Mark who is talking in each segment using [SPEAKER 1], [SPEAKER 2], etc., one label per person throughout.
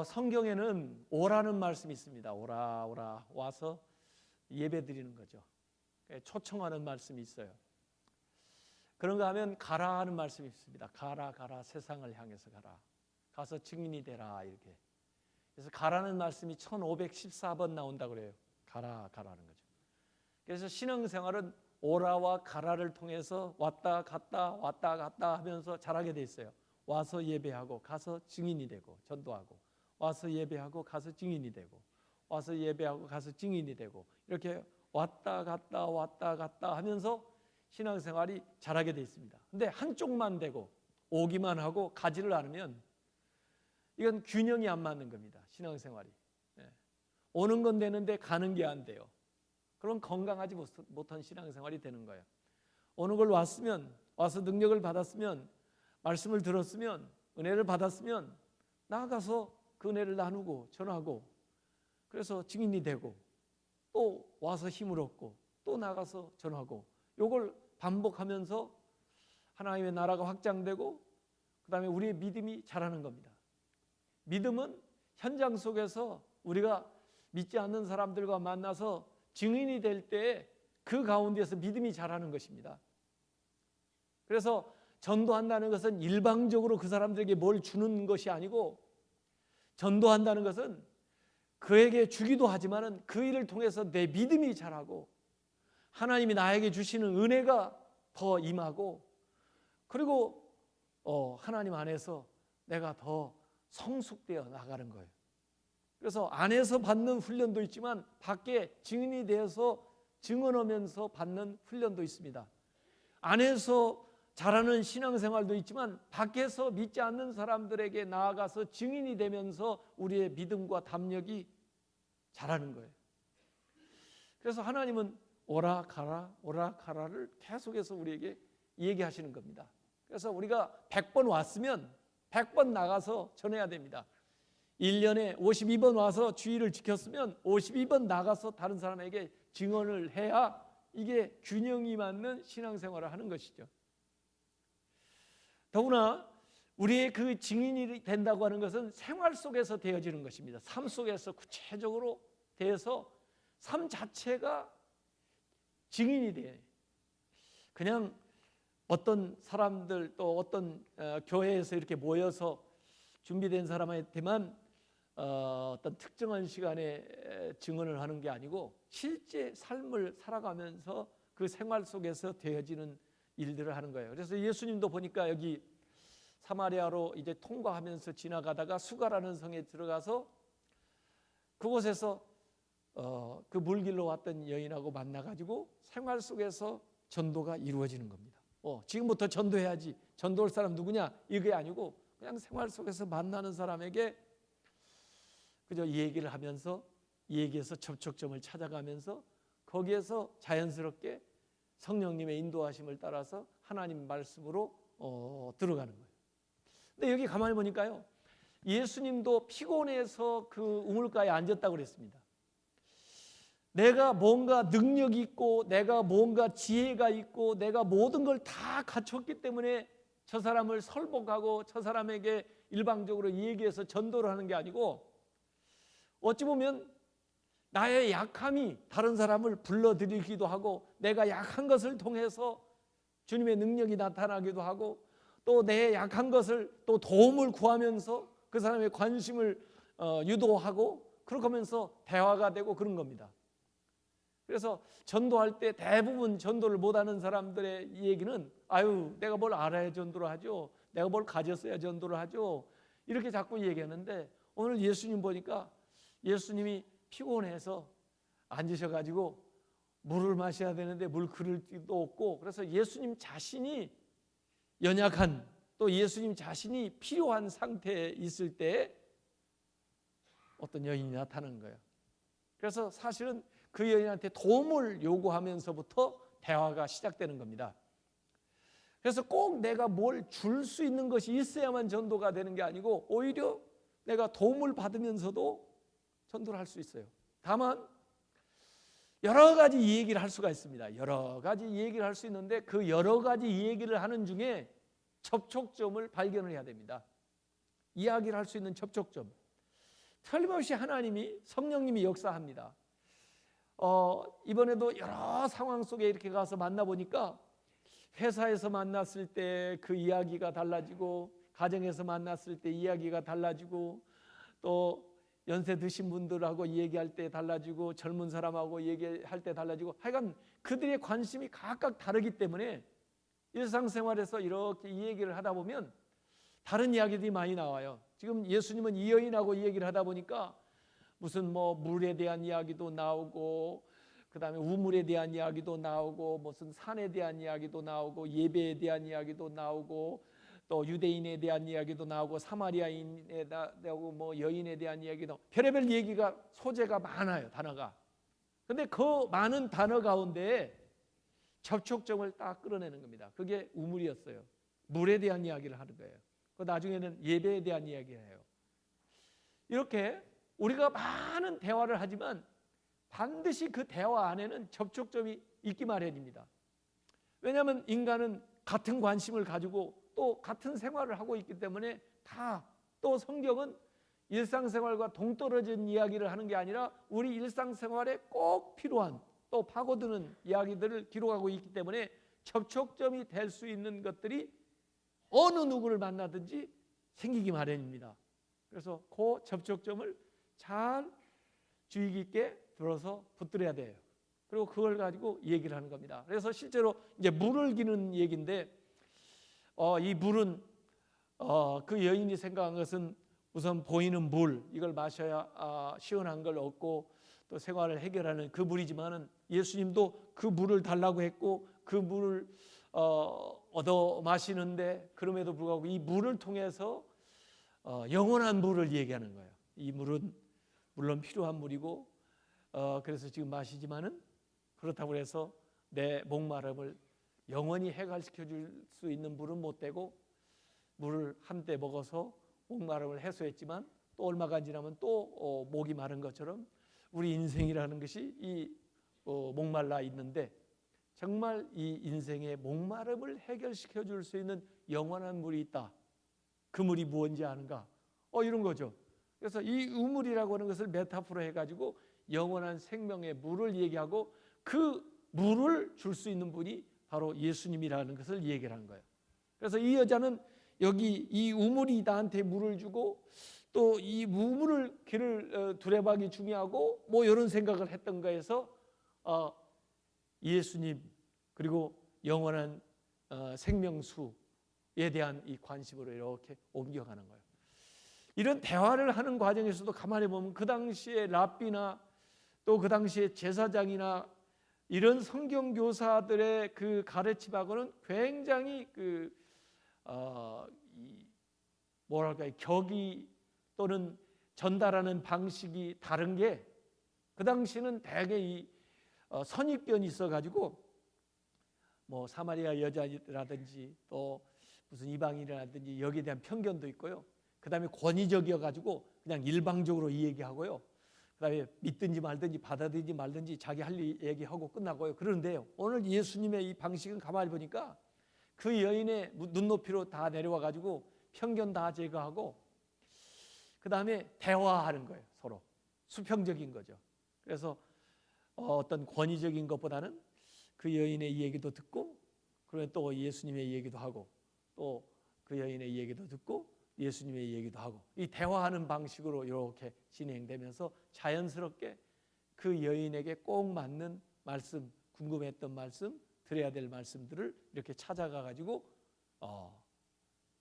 [SPEAKER 1] 성경에는 오라는 말씀이 있습니다. 오라 오라 와서 예배 드리는 거죠. 초청하는 말씀이 있어요. 그런가 하면 가라 하는 말씀이 있습니다. 가라 가라 세상을 향해서 가라. 가서 증인이 되라 이렇게. 그래서 가라는 말씀이 1514번 나온다고 그래요. 가라 가라는 거죠. 그래서 신앙생활은 오라와 가라를 통해서 왔다 갔다 하면서 자라게 돼 있어요. 와서 예배하고 가서 증인이 되고 전도하고, 와서 예배하고 가서 증인이 되고, 와서 예배하고 가서 증인이 되고, 이렇게 왔다 갔다 하면서 신앙생활이 자라게 돼 있습니다. 근데 한쪽만 되고 오기만 하고 가지를 않으면 이건 균형이 안 맞는 겁니다. 신앙생활이. 오는 건 되는데 가는 게 안 돼요. 그럼 건강하지 못한 신앙생활이 되는 거예요. 어느 걸 왔으면, 와서 능력을 받았으면, 말씀을 들었으면, 은혜를 받았으면 나아가서 그 은혜를 나누고 전하고, 그래서 증인이 되고, 또 와서 힘을 얻고, 또 나가서 전하고, 이걸 반복하면서 하나님의 나라가 확장되고, 그 다음에 우리의 믿음이 자라는 겁니다. 믿음은 현장 속에서 우리가 믿지 않는 사람들과 만나서 증인이 될 때 그 가운데서 믿음이 자라는 것입니다. 그래서 전도한다는 것은 일방적으로 그 사람들에게 뭘 주는 것이 아니고, 전도한다는 것은 그에게 주기도 하지만은 그 일을 통해서 내 믿음이 자라고 하나님이 나에게 주시는 은혜가 더 임하고, 그리고 하나님 안에서 내가 더 성숙되어 나가는 거예요. 그래서 안에서 받는 훈련도 있지만 밖에 증인이 되어서 증언하면서 받는 훈련도 있습니다. 안에서 자라는 신앙생활도 있지만 밖에서 믿지 않는 사람들에게 나아가서 증인이 되면서 우리의 믿음과 담력이 자라는 거예요. 그래서 하나님은 오라 가라를 계속해서 우리에게 얘기하시는 겁니다. 그래서 우리가 100번 왔으면 100번 나가서 전해야 됩니다. 1년에 52번 와서 주의를 지켰으면 52번 나가서 다른 사람에게 증언을 해야 이게 균형이 맞는 신앙생활을 하는 것이죠. 더구나 우리의 그 증인이 된다고 하는 것은 생활 속에서 되어지는 것입니다. 삶 속에서 구체적으로 되어서 삶 자체가 증인이 돼요. 그냥 어떤 사람들 또 어떤 교회에서 이렇게 모여서 준비된 사람한테만 어떤 특정한 시간에 증언을 하는 게 아니고 실제 삶을 살아가면서 그 생활 속에서 되어지는 일들을 하는 거예요. 그래서 예수님도 보니까 여기 사마리아로 이제 통과하면서 지나가다가 수가라는 성에 들어가서 그곳에서 그 물길로 왔던 여인하고 만나가지고 생활 속에서 전도가 이루어지는 겁니다. 지금부터 전도해야지. 전도할 사람 누구냐? 이게 아니고 그냥 생활 속에서 만나는 사람에게 그저 얘기를 하면서 얘기해서 접촉점을 찾아가면서 거기에서 자연스럽게 성령님의 인도하심을 따라서 하나님 말씀으로 들어가는 거예요. 근데 여기 가만히 보니까요, 예수님도 피곤해서 그 우물가에 앉았다고 그랬습니다. 내가 뭔가 능력이 있고 내가 뭔가 지혜가 있고 내가 모든 걸 다 갖췄기 때문에 저 사람을 설복하고 저 사람에게 일방적으로 얘기해서 전도를 하는 게 아니고, 어찌 보면 나의 약함이 다른 사람을 불러들이기도 하고 내가 약한 것을 통해서 주님의 능력이 나타나기도 하고, 또 내 약한 것을 또 도움을 구하면서 그 사람의 관심을 유도하고 그렇게 하면서 대화가 되고 그런 겁니다. 그래서 전도할 때 대부분 전도를 못하는 사람들의 얘기는 아유 내가 뭘 알아야 전도를 하죠, 내가 뭘 가졌어야 전도를 하죠, 이렇게 자꾸 얘기하는데, 오늘 예수님 보니까 예수님이 피곤해서 앉으셔가지고 물을 마셔야 되는데 물 그릇도 없고, 그래서 예수님 자신이 연약한, 또 예수님 자신이 필요한 상태에 있을 때 어떤 여인이 나타나는 거예요. 그래서 사실은 그 여인한테 도움을 요구하면서부터 대화가 시작되는 겁니다. 그래서 꼭 내가 뭘 줄 수 있는 것이 있어야만 전도가 되는 게 아니고 오히려 내가 도움을 받으면서도 전도를 할 수 있어요. 다만 여러 가지 얘기를 할 수가 있습니다. 여러 가지 얘기를 할 수 있는데 그 여러 가지 얘기를 하는 중에 접촉점을 발견을 해야 됩니다. 이야기를 할 수 있는 접촉점. 틀림없이 하나님이 성령님이 역사합니다. 이번에도 여러 상황 속에 이렇게 가서 만나보니까 회사에서 만났을 때 그 이야기가 달라지고, 가정에서 만났을 때 이야기가 달라지고, 또 연세 드신 분들하고 얘기할 때 달라지고, 젊은 사람하고 얘기할 때 달라지고, 하여간 그들의 관심이 각각 다르기 때문에 일상생활에서 이렇게 이 얘기를 하다 보면 다른 이야기들이 많이 나와요. 지금 예수님은 이 여인하고 이 얘기를 하다 보니까 무슨 뭐 물에 대한 이야기도 나오고, 그 다음에 우물에 대한 이야기도 나오고, 무슨 산에 대한 이야기도 나오고, 예배에 대한 이야기도 나오고, 또 유대인에 대한 이야기도 나오고, 사마리아인에 나오고, 뭐 여인에 대한 이야기도, 별의별 얘기가 소재가 많아요, 단어가. 근데 그 많은 단어 가운데 접촉점을 딱 끌어내는 겁니다. 그게 우물이었어요. 물에 대한 이야기를 하는 거예요. 그 나중에는 예배에 대한 이야기를 해요. 이렇게 우리가 많은 대화를 하지만 반드시 그 대화 안에는 접촉점이 있기 마련입니다. 왜냐하면 인간은 같은 관심을 가지고 또 같은 생활을 하고 있기 때문에, 다 또 성경은 일상생활과 동떨어진 이야기를 하는 게 아니라 우리 일상생활에 꼭 필요한 또 파고드는 이야기들을 기록하고 있기 때문에 접촉점이 될 수 있는 것들이 어느 누구를 만나든지 생기기 마련입니다. 그래서 그 접촉점을 잘 주의 깊게 들어서 붙들어야 돼요. 그리고 그걸 가지고 얘기를 하는 겁니다. 그래서 실제로 이제 물을 기는 얘기인데, 이 물은 그 여인이 생각한 것은 우선 보이는 물, 이걸 마셔야 시원한 걸 얻고 또 생활을 해결하는 그 물이지만은, 예수님도 그 물을 달라고 했고 그 물을 얻어 마시는데, 그럼에도 불구하고 이 물을 통해서 영원한 물을 얘기하는 거예요. 이 물은 물론 필요한 물이고, 그래서 지금 마시지만은, 그렇다고 해서 내 목마름을 영원히 해결시켜 줄 수 있는 물은 못 되고, 물을 한때 먹어서 목마름을 해소했지만 또 얼마가 지나면 또 목이 마른 것처럼 우리 인생이라는 것이 이 목말라 있는데, 정말 이 인생의 목마름을 해결시켜 줄 수 있는 영원한 물이 있다. 그 물이 무엇인지 아는가? 이런 거죠. 그래서 이 우물이라고 하는 것을 메타포로 해가지고 영원한 생명의 물을 얘기하고, 그 물을 줄 수 있는 분이 바로 예수님이라는 것을 얘기를 한 거예요. 그래서 이 여자는 여기 이 우물이 나한테 물을 주고, 또 이 우물을 길을 두려박이 중요하고, 뭐 이런 생각을 했던 거에서 예수님 그리고 영원한 생명수에 대한 이 관심으로 이렇게 옮겨가는 거예요. 이런 대화를 하는 과정에서도 가만히 보면 그 당시에 랍비나 또 그 당시에 제사장이나 이런 성경 교사들의 그 가르침하고는 굉장히 뭐랄까, 격이 또는 전달하는 방식이 다른 게, 그 당시는 대개 이 선입견이 있어가지고 뭐 사마리아 여자라든지 또 무슨 이방인이라든지 여기에 대한 편견도 있고요. 그 다음에 권위적이어가지고 그냥 일방적으로 이 얘기하고요. 그 다음에 믿든지 말든지 받아들이지 말든지 자기 할 일 얘기하고 끝나고요. 그런데요, 오늘 예수님의 이 방식은 가만히 보니까 그 여인의 눈높이로 다 내려와가지고 편견 다 제거하고, 그 다음에 대화하는 거예요. 서로 수평적인 거죠. 그래서 어떤 권위적인 것보다는 그 여인의 얘기도 듣고, 그러면 또 예수님의 얘기도 하고, 또 그 여인의 얘기도 듣고 예수님의 얘기도 하고, 이 대화하는 방식으로 이렇게 진행되면서 자연스럽게 그 여인에게 꼭 맞는 말씀, 궁금했던 말씀, 드려야 될 말씀들을 이렇게 찾아가 가지고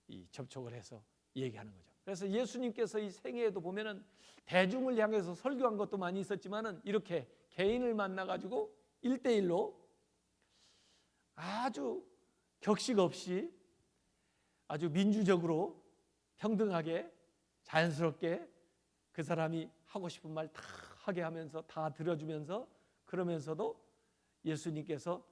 [SPEAKER 1] 이 접촉을 해서 얘기하는 거죠. 그래서 예수님께서 이 생애에도 보면은 대중을 향해서 설교한 것도 많이 있었지만은, 이렇게 개인을 만나 가지고 1대1로 아주 격식 없이 아주 민주적으로 평등하게 자연스럽게 그 사람이 하고 싶은 말 다 하게 하면서 다 들어주면서, 그러면서도 예수님께서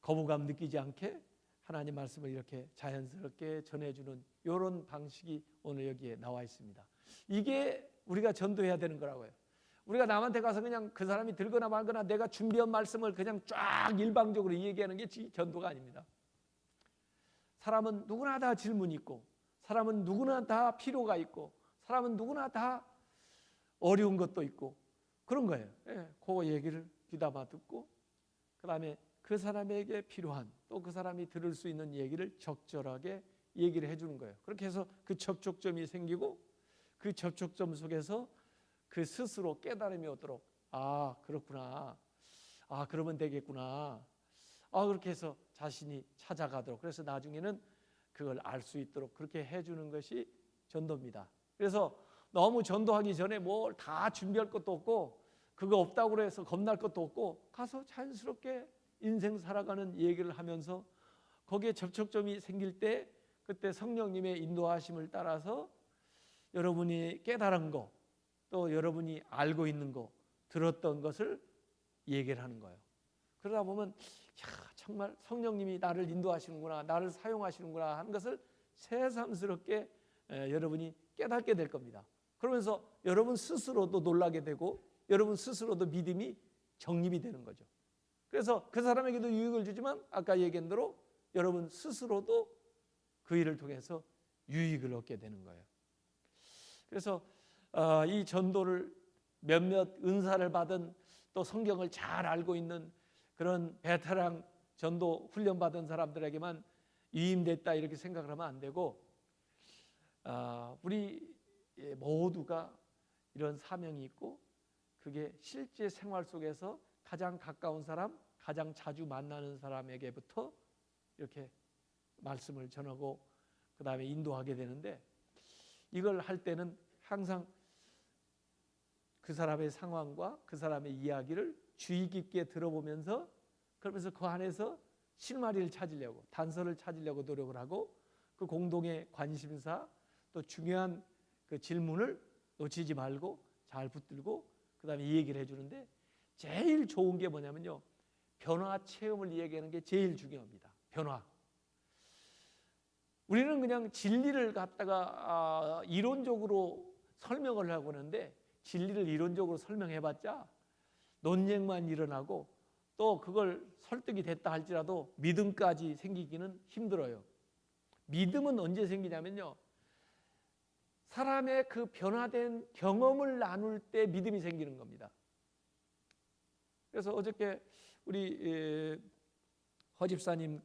[SPEAKER 1] 거부감 느끼지 않게 하나님 말씀을 이렇게 자연스럽게 전해주는 이런 방식이 오늘 여기에 나와 있습니다. 이게 우리가 전도해야 되는 거라고요. 우리가 남한테 가서 그냥 그 사람이 들거나 말거나 내가 준비한 말씀을 그냥 쫙 일방적으로 얘기하는 게 전도가 아닙니다. 사람은 누구나 다 질문이 있고, 사람은 누구나 다 필요가 있고, 사람은 누구나 다 어려운 것도 있고 그런 거예요. 예, 그 얘기를 귀담아 듣고 그다음에 그 사람에게 필요한 또 그 사람이 들을 수 있는 얘기를 적절하게 얘기를 해주는 거예요. 그렇게 해서 그 접촉점이 생기고 그 접촉점 속에서 그 스스로 깨달음이 오도록 아 그렇구나, 아 그러면 되겠구나, 아 그렇게 해서 자신이 찾아가도록, 그래서 나중에는 그걸 알 수 있도록 그렇게 해주는 것이 전도입니다. 그래서 너무 전도하기 전에 뭘 다 준비할 것도 없고 그거 없다고 해서 겁날 것도 없고 가서 자연스럽게 인생 살아가는 얘기를 하면서 거기에 접촉점이 생길 때 그때 성령님의 인도하심을 따라서 여러분이 깨달은 거 또 여러분이 알고 있는 거 들었던 것을 얘기를 하는 거예요. 그러다 보면 야, 정말 성령님이 나를 인도하시는구나, 나를 사용하시는구나 하는 것을 새삼스럽게 여러분이 깨닫게 될 겁니다. 그러면서 여러분 스스로도 놀라게 되고 여러분 스스로도 믿음이 정립이 되는 거죠. 그래서 그 사람에게도 유익을 주지만 아까 얘기한 대로 여러분 스스로도 그 일을 통해서 유익을 얻게 되는 거예요. 그래서 이 전도를 몇몇 은사를 받은 또 성경을 잘 알고 있는 그런 베테랑 전도 훈련 받은 사람들에게만 위임됐다 이렇게 생각을 하면 안 되고 우리 모두가 이런 사명이 있고 그게 실제 생활 속에서 가장 가까운 사람, 가장 자주 만나는 사람에게부터 이렇게 말씀을 전하고 그 다음에 인도하게 되는데 이걸 할 때는 항상 그 사람의 상황과 그 사람의 이야기를 주의 깊게 들어보면서 그러면서 그 안에서 실마리를 찾으려고 단서를 찾으려고 노력을 하고 그 공동의 관심사 또 중요한 그 질문을 놓치지 말고 잘 붙들고 그 다음에 이 얘기를 해주는데 제일 좋은 게 뭐냐면요, 변화 체험을 얘기하는 게 제일 중요합니다. 변화. 우리는 그냥 진리를 갖다가 이론적으로 설명을 하고 하는데 진리를 이론적으로 설명해봤자 논쟁만 일어나고 또 그걸 설득이 됐다 할지라도 믿음까지 생기기는 힘들어요. 믿음은 언제 생기냐면요, 사람의 그 변화된 경험을 나눌 때 믿음이 생기는 겁니다. 그래서 어저께 우리 허 집사님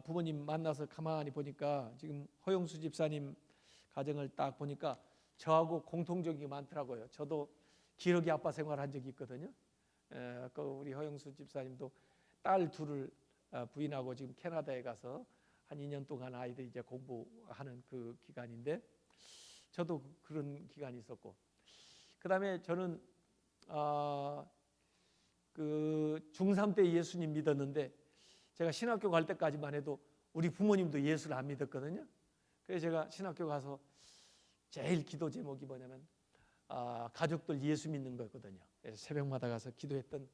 [SPEAKER 1] 부모님 만나서 가만히 보니까 지금 허영수 집사님 가정을 딱 보니까 저하고 공통적인 게 많더라고요. 저도 기러기 아빠 생활한 적이 있거든요. 우리 허영수 집사님도 딸 둘을 부인하고 지금 캐나다에 가서 한 2년 동안 아이들 이제 공부하는 그 기간인데 저도 그런 기간이 있었고 그다음에 저는 그 중3 때 예수님 믿었는데 제가 신학교 갈 때까지만 해도 우리 부모님도 예수를 안 믿었거든요. 그래서 제가 신학교 가서 제일 기도 제목이 뭐냐면 가족들 예수 믿는 거였거든요. 그래서 새벽마다 가서 기도했던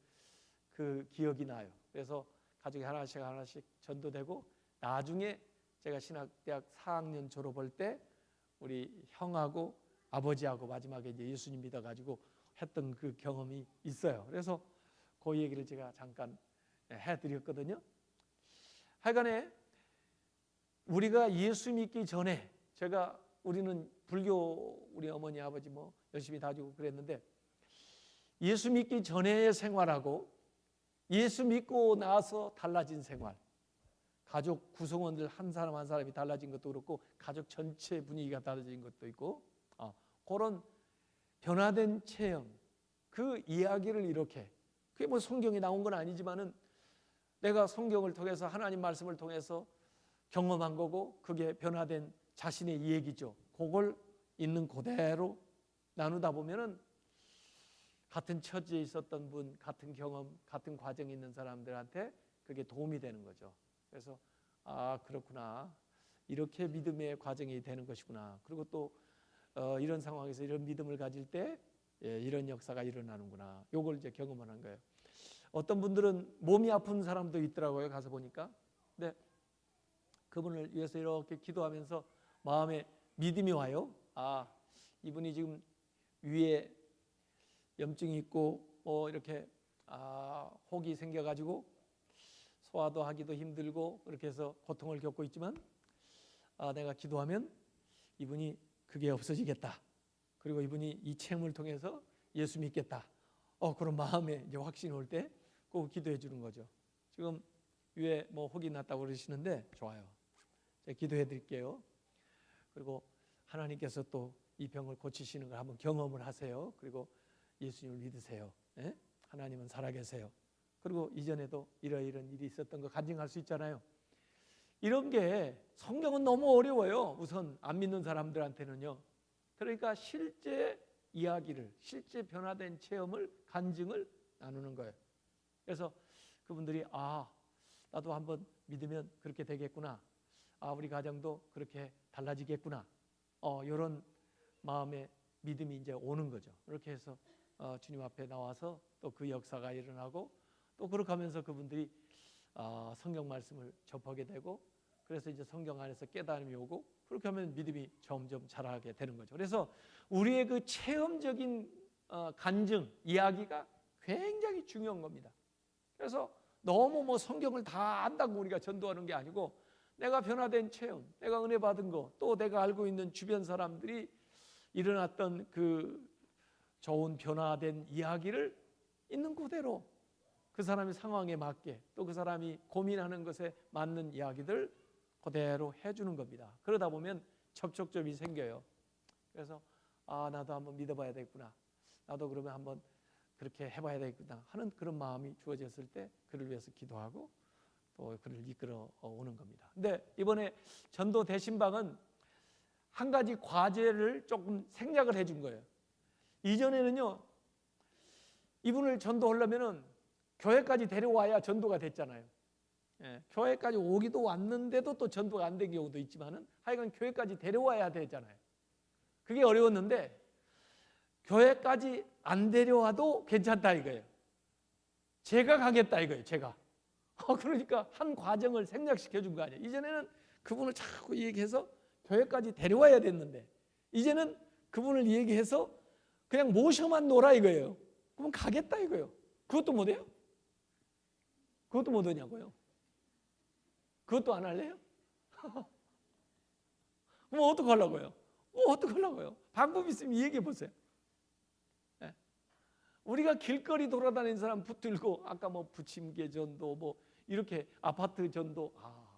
[SPEAKER 1] 그 기억이 나요. 그래서 가족이 하나씩 하나씩 전도되고 나중에 제가 신학대학 4학년 졸업할 때 우리 형하고 아버지하고 마지막에 이제 예수님 믿어가지고 했던 그 경험이 있어요. 그래서 그 얘기를 제가 잠깐 해드렸거든요. 하여간에 우리가 예수 믿기 전에 우리는 불교 우리 어머니 아버지 뭐 열심히 다지고 그랬는데 예수 믿기 전의 생활하고 예수 믿고 나서 달라진 생활, 가족 구성원들 한 사람 한 사람이 달라진 것도 그렇고 가족 전체 분위기가 달라진 것도 있고 그런 변화된 체험, 그 이야기를 이렇게 그게 뭐 성경에 나온 건 아니지만은 내가 성경을 통해서 하나님 말씀을 통해서 경험한 거고 그게 변화된 자신의 얘기죠. 그걸 있는 그대로 나누다 보면은 같은 처지에 있었던 분, 같은 경험, 같은 과정에 있는 사람들한테 그게 도움이 되는 거죠. 그래서 그렇구나, 이렇게 믿음의 과정이 되는 것이구나. 그리고 또 이런 상황에서 이런 믿음을 가질 때 이런 역사가 일어나는구나. 요걸 이제 경험을 한 거예요. 어떤 분들은 몸이 아픈 사람도 있더라고요. 가서 보니까. 근데 그분을 위해서 이렇게 기도하면서 마음에 믿음이 와요. 이분이 지금 위에 염증이 있고 이렇게 혹이 생겨가지고 소화도 하기도 힘들고 그렇게 해서 고통을 겪고 있지만 내가 기도하면 이분이 그게 없어지겠다. 그리고 이분이 이 체험을 통해서 예수 믿겠다. 그런 마음에 이제 확신이 올 때 꼭 기도해 주는 거죠. 지금 위에 뭐 혹이 났다고 그러시는데 좋아요. 제가 기도해 드릴게요. 그리고 하나님께서 또 이 병을 고치시는 걸 한번 경험을 하세요. 그리고 예수님을 믿으세요. 예? 하나님은 살아계세요. 그리고 이전에도 이러이런 일이 있었던 거 간증할 수 있잖아요. 이런 게 성경은 너무 어려워요. 우선 안 믿는 사람들한테는요. 그러니까 실제 이야기를, 실제 변화된 체험을, 간증을 나누는 거예요. 그래서 그분들이 나도 한번 믿으면 그렇게 되겠구나. 우리 가정도 그렇게 달라지겠구나. 이런 마음의 믿음이 이제 오는 거죠. 그렇게 해서 주님 앞에 나와서 또 그 역사가 일어나고 또 그렇게 하면서 그분들이 성경 말씀을 접하게 되고 그래서 이제 성경 안에서 깨달음이 오고 그렇게 하면 믿음이 점점 자라게 되는 거죠. 그래서 우리의 그 체험적인 간증, 이야기가 굉장히 중요한 겁니다. 그래서 너무 뭐 성경을 다 안다고 우리가 전도하는 게 아니고 내가 변화된 체험, 내가 은혜 받은 거, 또 내가 알고 있는 주변 사람들이 일어났던 그 좋은 변화된 이야기를 있는 그대로 그 사람의 상황에 맞게 또 그 사람이 고민하는 것에 맞는 이야기들 그대로 해주는 겁니다. 그러다 보면 접촉점이 생겨요. 그래서 나도 한번 믿어봐야 되겠구나. 나도 그러면 한번 그렇게 해봐야 되겠구나 하는 그런 마음이 주어졌을 때 그를 위해서 기도하고 또 그를 이끌어 오는 겁니다. 근데 이번에 전도 대신방은 한 가지 과제를 조금 생략을 해준 거예요. 이전에는요, 이분을 전도하려면은 교회까지 데려와야 전도가 됐잖아요. 교회까지 오기도 왔는데도 또 전도가 안 된 경우도 있지만은 하여간 교회까지 데려와야 되잖아요. 그게 어려웠는데 교회까지 안 데려와도 괜찮다 이거예요. 제가 가겠다 이거예요. 제가. 그러니까 한 과정을 생략시켜 준 거 아니에요. 이전에는 그분을 자꾸 얘기해서 교회까지 데려와야 됐는데 이제는 그분을 얘기해서 그냥 모셔만 놓으라 이거예요. 그럼 가겠다 이거예요. 그것도 못해요? 그것도 못하냐고요? 그것도 안 할래요? 그럼 어떡하려고요? 어떡하려고요? 방법 있으면 얘기해 보세요. 우리가 길거리 돌아다니는 사람 붙들고 아까 뭐 부침개 전도 뭐 이렇게 아파트 전도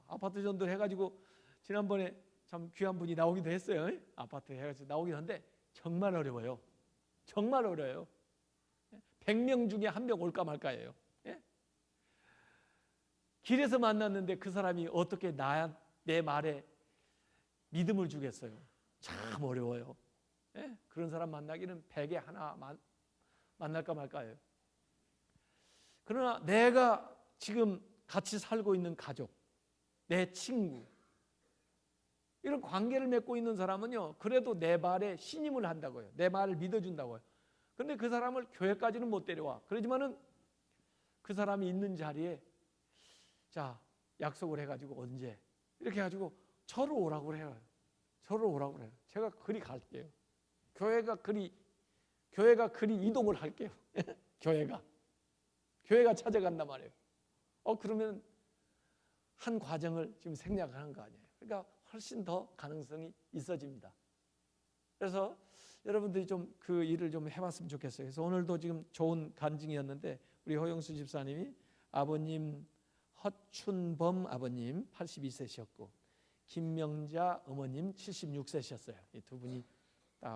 [SPEAKER 1] 아파트 전도를 해가지고 지난번에 참 귀한 분이 나오기도 했어요. 아파트 해가지고 나오긴 한데 정말 어려워요. 정말 어려워요. 100명 중에 한 명 올까 말까예요. 길에서 만났는데 그 사람이 어떻게 내 말에 믿음을 주겠어요. 참 어려워요. 그런 사람 만나기는 100에 하나 만날까 말까예요. 그러나 내가 지금 같이 살고 있는 가족, 내 친구 이런 관계를 맺고 있는 사람은요, 그래도 내 말에 신임을 한다고요. 내 말을 믿어준다고요. 그런데 그 사람을 교회까지는 못 데려와. 그러지만은 그 사람이 있는 자리에 자 약속을 해가지고 언제 이렇게 해가지고 저로 오라고 그래요. 저로 오라고 그래요. 제가 그리 갈게요. 교회가 그리 이동을 할게요. 교회가 찾아간단 말이에요. 그러면 한 과정을 지금 생략하는 거 아니에요. 그러니까 훨씬 더 가능성이 있어집니다. 그래서 여러분들이 좀 그 일을 좀 해봤으면 좋겠어요. 그래서 오늘도 지금 좋은 간증이었는데 우리 허영수 집사님이 아버님 허춘범 아버님 82세셨고 김명자 어머님 76세셨어요. 이 두 분이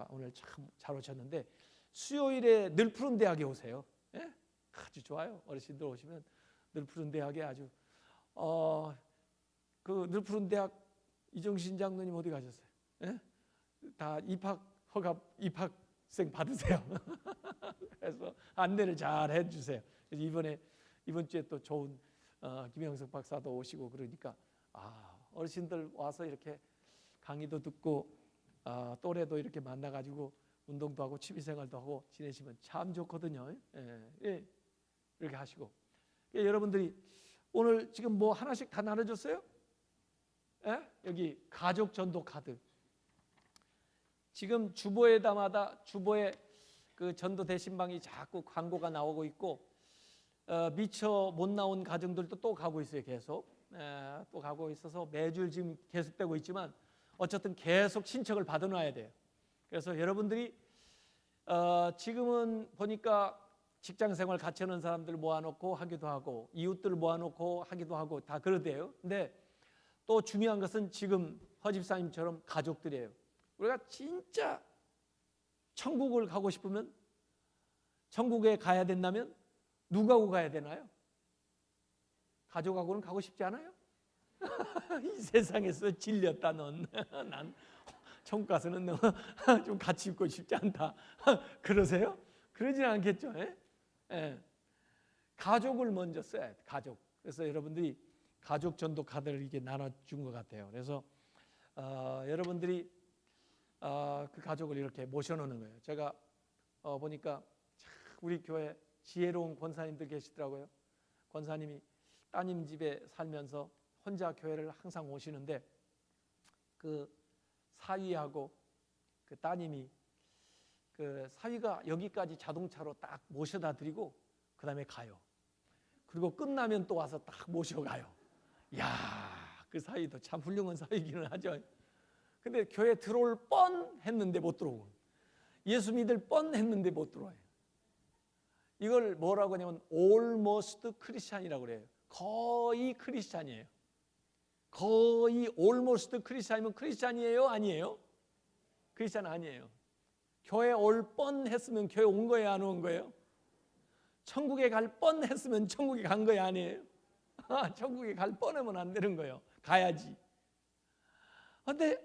[SPEAKER 1] 오늘 참 잘 오셨는데 수요일에 늘푸른 대학에 오세요. 아주 좋아요. 어르신들 오시면 늘푸른 대학에 아주 그 늘푸른 대학 이정신 장로님 어디 가셨어요? 다 입학생 받으세요. 그래서 안내를 잘 해주세요. 그래서 이번 주에 또 좋은 김영석 박사도 오시고 그러니까 어르신들 와서 이렇게 강의도 듣고 또래도 이렇게 만나가지고 운동도 하고 취미생활도 하고 지내시면 참 좋거든요. 이렇게 하시고 여러분들이 오늘 지금 뭐 하나씩 다 나눠줬어요? 여기 가족 전도 카드. 지금 주보에다마다 주보에 그 전도 대신방이 자꾸 광고가 나오고 있고 미처 못 나온 가정들도 또 가고 있어요. 계속 또 가고 있어서 매주 지금 계속되고 있지만 어쨌든 계속 신청을 받아놔야 돼요. 그래서 여러분들이 지금은 보니까 직장 생활 같이 하는 사람들 모아놓고 하기도 하고 이웃들 모아놓고 하기도 하고 다 그러대요. 근데 또 중요한 것은 지금 허집사님처럼 가족들이에요. 우리가 진짜 천국을 가고 싶으면, 천국에 가야 된다면 누구하고 가야 되나요? 가족하고는 가고 싶지 않아요? 이 세상에서 질렸다 넌. 난 천국 가서는 너 좀 같이 있고 싶지 않다. 그러세요? 그러진 않겠죠. 예? 예. 가족을 먼저 써야 돼. 가족. 그래서 여러분들이 가족 전도 카드를 이렇게 나눠준 것 같아요. 그래서 여러분들이 그 가족을 이렇게 모셔놓는 거예요. 제가 보니까 우리 교회 지혜로운 권사님들 계시더라고요. 권사님이 따님 집에 살면서 혼자 교회를 항상 오시는데 그 사위하고 그 따님이 그 사위가 여기까지 자동차로 딱 모셔다 드리고 그 다음에 가요. 그리고 끝나면 또 와서 딱 모셔가요. 이야, 그 사위도 참 훌륭한 사위기는 하죠. 근데 교회 들어올 뻔 했는데 못 들어오고, 예수 믿을 뻔 했는데 못 들어와요. 이걸 뭐라고 하냐면 almost 크리스찬이라고 그래요. 거의 크리스찬이에요. 거의 almost 크리스찬이면 크리스찬이에요? 아니에요? 크리스찬 아니에요. 교회 올 뻔 했으면 교회 온 거예요? 안 온 거예요? 천국에 갈 뻔 했으면 천국에 간 거예요? 아니에요? 천국에 갈 뻔하면 안 되는 거예요. 가야지. 근데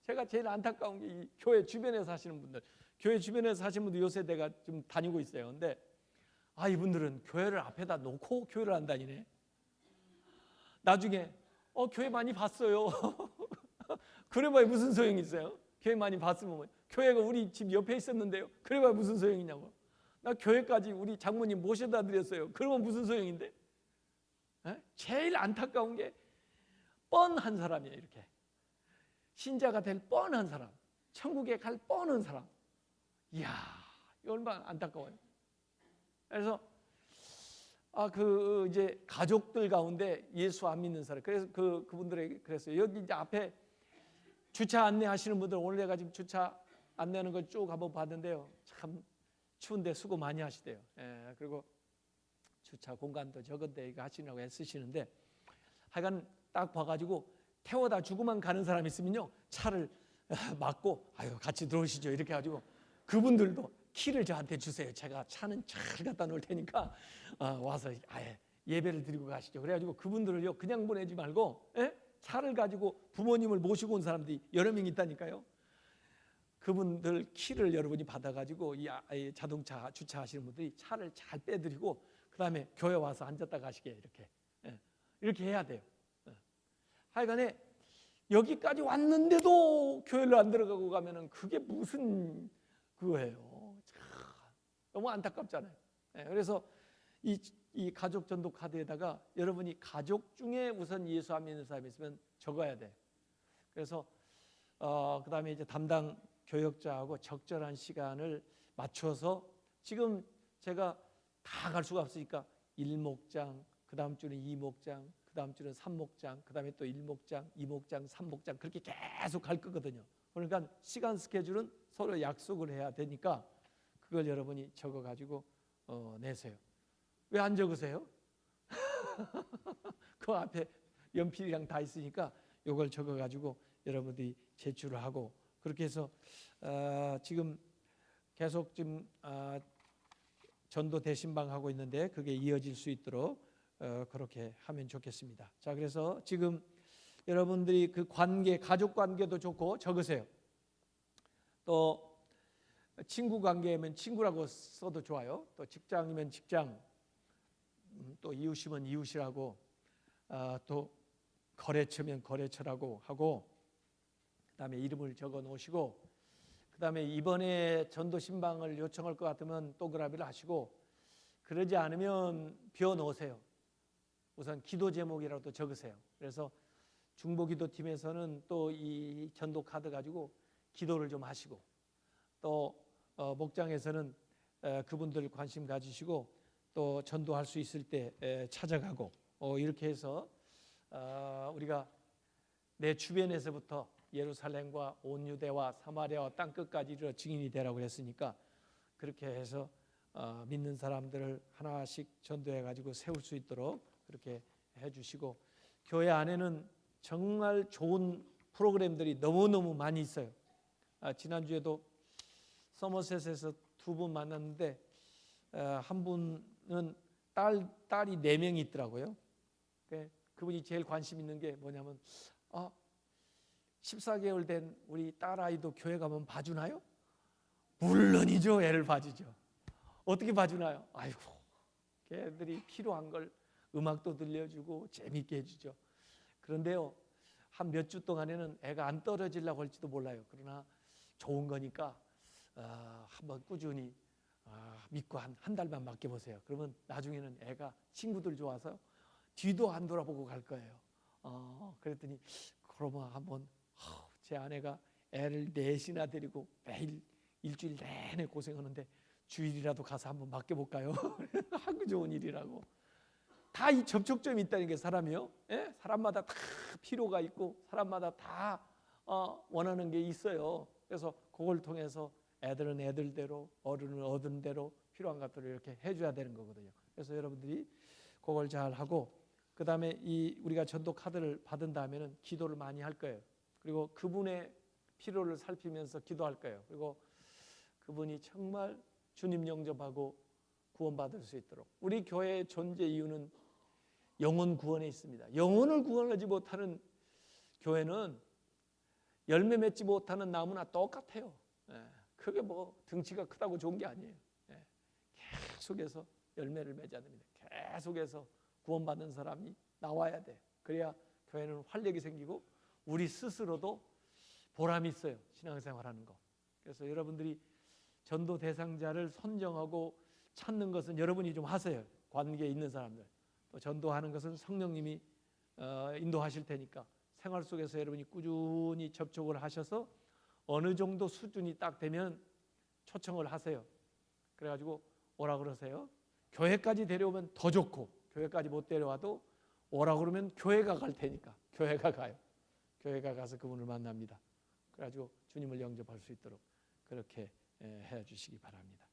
[SPEAKER 1] 제가 제일 안타까운 게 이 교회 주변에 사시는 분들, 교회 주변에 사시는 분들 요새 내가 좀 다니고 있어요. 근데 이분들은 교회를 앞에다 놓고 교회를 안 다니네. 나중에 교회 많이 봤어요. 그래봐야 무슨 소용이 있어요? 교회 많이 봤으면 뭐, 교회가 우리 집 옆에 있었는데요. 그래봐야 무슨 소용이냐고. 나 교회까지 우리 장모님 모셔다 드렸어요. 그러면 무슨 소용인데? 제일 안타까운 게 뻔한 사람이에요. 이렇게 신자가 될 뻔한 사람, 천국에 갈 뻔한 사람. 이야, 이거 얼마나 안타까워요. 그래서 이제 가족들 가운데 예수 안 믿는 사람, 그래서 그분들에게 그랬어요. 여기 이제 앞에 주차 안내하시는 분들, 오늘 내가 지금 주차 안내하는 걸 쭉 한번 봤는데요. 참 추운데 수고 많이 하시대요. 그리고 주차 공간도 적은데 이거 하시라고 애쓰시는데, 하여간 딱 봐가지고 태워다 주고만 가는 사람 있으면요, 차를 막고 같이 들어오시죠 이렇게 해가지고 그분들도 키를 저한테 주세요. 제가 차는 잘 갖다 놓을 테니까 와서 아예 예배를 드리고 가시죠. 그래가지고 그분들을요 그냥 보내지 말고, 차를 가지고 부모님을 모시고 온 사람들이 여러 명 있다니까요. 그분들 키를 여러분이 받아가지고 이 자동차 주차하시는 분들이 차를 잘 빼드리고 그 다음에 교회 와서 앉았다 가시게 이렇게 해야 돼요. 하여간에 여기까지 왔는데도 교회를 안 들어가고 가면은 그게 무슨 그거예요. 참, 너무 안타깝잖아요. 그래서 이 가족 전도 카드에다가 여러분이 가족 중에 우선 예수 안 믿는 사람이 있으면 적어야 돼. 그래서 그 다음에 이제 담당 교역자하고 적절한 시간을 맞춰서, 지금 제가 다 갈 수가 없으니까 1목장, 그 다음 주는 2목장, 그 다음 주는 3목장, 그 다음에 또 1목장, 2목장, 3목장 그렇게 계속 갈 거거든요. 그러니까 시간 스케줄은 서로 약속을 해야 되니까 그걸 여러분이 적어가지고 내세요. 왜 안 적으세요? 그 앞에 연필이랑 다 있으니까 이걸 적어가지고 여러분들이 제출을 하고, 그렇게 해서 지금 계속 지금 전도 대신방 하고 있는데 그게 이어질 수 있도록 그렇게 하면 좋겠습니다. 자, 그래서 지금 여러분들이 그 관계, 가족 관계도 좋고 적으세요. 또 친구 관계면 친구라고 써도 좋아요. 또 직장이면 직장, 또 이웃이면 이웃이라고, 또 거래처면 거래처라고 하고, 그다음에 이름을 적어 놓으시고, 그다음에 이번에 전도 신방을 요청할 것 같으면 동그라미를 하시고, 그러지 않으면 비워 놓으세요. 우선 기도 제목이라도 적으세요. 그래서 중보기도팀에서는 또 이 전도 카드 가지고 기도를 좀 하시고, 또 목장에서는 그분들 관심 가지시고 또 전도할 수 있을 때 찾아가고, 이렇게 해서 우리가 내 주변에서부터 예루살렘과 온 유대와 사마리아와 땅끝까지 이르러 증인이 되라고 했으니까 그렇게 해서 믿는 사람들을 하나씩 전도해 가지고 세울 수 있도록 그렇게 해주시고, 교회 안에는 정말 좋은 프로그램들이 너무너무 많이 있어요. 지난주에도 서머셋에서 두 분 만났는데 한 분은 딸이 4명이 있더라고요. 그분이 제일 관심 있는 게 뭐냐면 14개월 된 우리 딸아이도 교회 가면 봐주나요? 물론이죠. 애를 봐주죠. 어떻게 봐주나요? 아이고, 걔들이 필요한 걸 음악도 들려주고 재밌게 해주죠. 그런데요, 한 몇 주 동안에는 애가 안 떨어지려고 할지도 몰라요. 그러나 좋은 거니까 한번 꾸준히 믿고 한 달만 맡겨보세요. 그러면 나중에는 애가 친구들 좋아서 뒤도 안 돌아보고 갈 거예요. 그랬더니 그러면 한번 제 아내가 애를 4이나 데리고 매일 일주일 내내 고생하는데 주일이라도 가서 한번 맡겨볼까요? 하고 좋은 일이라고. 다 이 접촉점이 있다는 게 사람이요. 예? 사람마다 다 필요가 있고 사람마다 다 원하는 게 있어요. 그래서 그걸 통해서 애들은 애들대로, 어른은 어른대로 필요한 것들을 이렇게 해줘야 되는 거거든요. 그래서 여러분들이 그걸 잘 하고, 그 다음에 우리가 전도 카드를 받은 다음에는 기도를 많이 할 거예요. 그리고 그분의 필요를 살피면서 기도할 거예요. 그리고 그분이 정말 주님 영접하고 구원받을 수 있도록. 우리 교회의 존재 이유는 영혼 구원에 있습니다. 영혼을 구원하지 못하는 교회는 열매 맺지 못하는 나무나 똑같아요. 그게 뭐 등치가 크다고 좋은 게 아니에요. 계속해서 열매를 맺어야 됩니다. 계속해서 구원받는 사람이 나와야 돼. 그래야 교회는 활력이 생기고 우리 스스로도 보람이 있어요. 신앙생활하는 거. 그래서 여러분들이 전도 대상자를 선정하고 찾는 것은 여러분이 좀 하세요. 관계에 있는 사람들. 또 전도하는 것은 성령님이 인도하실 테니까 생활 속에서 여러분이 꾸준히 접촉을 하셔서 어느 정도 수준이 딱 되면 초청을 하세요. 그래가지고 오라 그러세요. 교회까지 데려오면 더 좋고, 교회까지 못 데려와도 오라 그러면 교회가 갈 테니까 교회가 가요. 교회가 가서 그분을 만납니다. 그래가지고 주님을 영접할 수 있도록 그렇게 해 주시기 바랍니다.